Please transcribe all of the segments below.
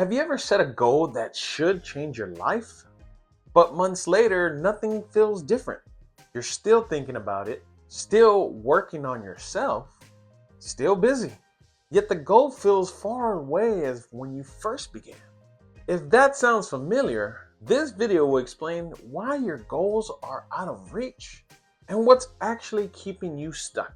Have you ever set a goal that should change your life, but months later, nothing feels different? You're still thinking about it, still working on yourself, still busy. Yet the goal feels far away as when you first began. If that sounds familiar, this video will explain why your goals are out of reach and what's actually keeping you stuck.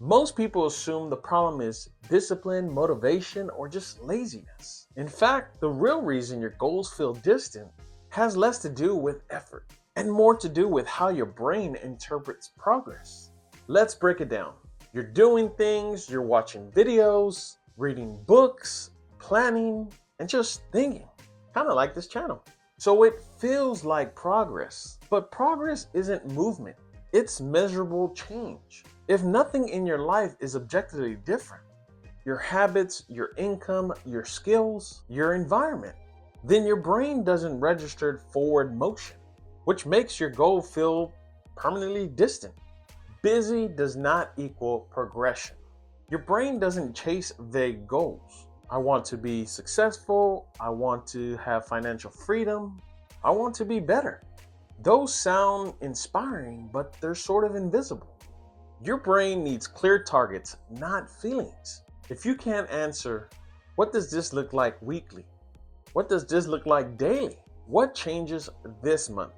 Most people assume the problem is discipline, motivation, or just laziness. In fact, the real reason your goals feel distant has less to do with effort and more to do with how your brain interprets progress. Let's break it down. You're doing things, you're watching videos, reading books, planning, and just thinking, kind of like this channel. So it feels like progress, but progress isn't movement, it's measurable change. If nothing in your life is objectively different, your habits, your income, your skills, your environment, then your brain doesn't register forward motion, which makes your goal feel permanently distant. Busy does not equal progression. Your brain doesn't chase vague goals. I want to be successful. I want to have financial freedom. I want to be better. Those sound inspiring, but they're sort of invisible. Your brain needs clear targets, not feelings. If you can't answer, what does this look like weekly? What does this look like daily? What changes this month?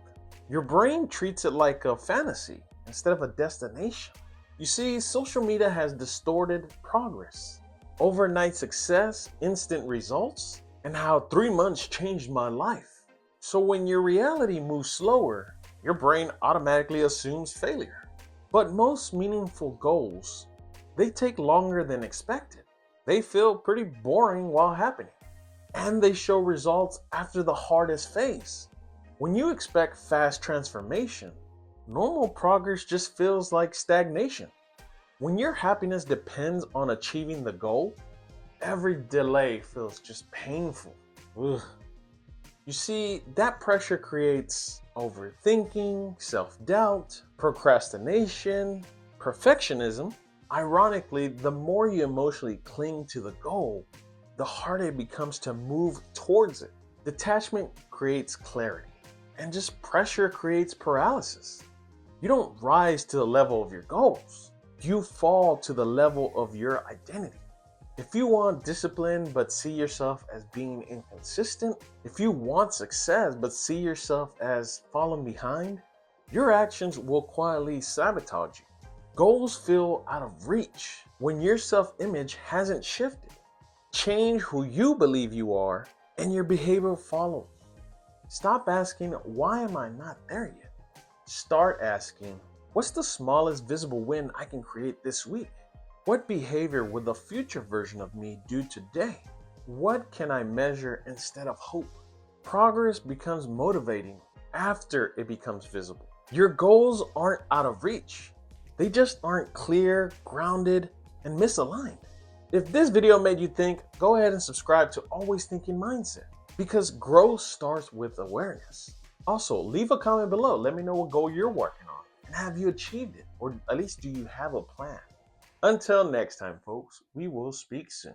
Your brain treats it like a fantasy instead of a destination. You see, social media has distorted progress. Overnight success, instant results, and how 3 months changed my life. So when your reality moves slower, your brain automatically assumes failure. But most meaningful goals, they take longer than expected. They feel pretty boring while happening. And they show results after the hardest phase. When you expect fast transformation, normal progress just feels like stagnation. When your happiness depends on achieving the goal, every delay feels just painful. Ugh. You see, that pressure creates overthinking, self-doubt, procrastination, perfectionism. Ironically, the more you emotionally cling to the goal, the harder it becomes to move towards it. Detachment creates clarity, and just pressure creates paralysis. You don't rise to the level of your goals. You fall to the level of your identity. If you want discipline but see yourself as being inconsistent, if you want success but see yourself as falling behind, your actions will quietly sabotage you. Goals feel out of reach when your self-image hasn't shifted. Change who you believe you are and your behavior follows. Stop asking, why am I not there yet? Start asking, what's the smallest visible win I can create this week? What behavior would the future version of me do today? What can I measure instead of hope? Progress becomes motivating after it becomes visible. Your goals aren't out of reach. They just aren't clear, grounded, and misaligned. If this video made you think, go ahead and subscribe to Always Thinking Mindset, because growth starts with awareness. Also, leave a comment below. Let me know what goal you're working on, and have you achieved it? Or at least do you have a plan? Until next time, folks, we will speak soon.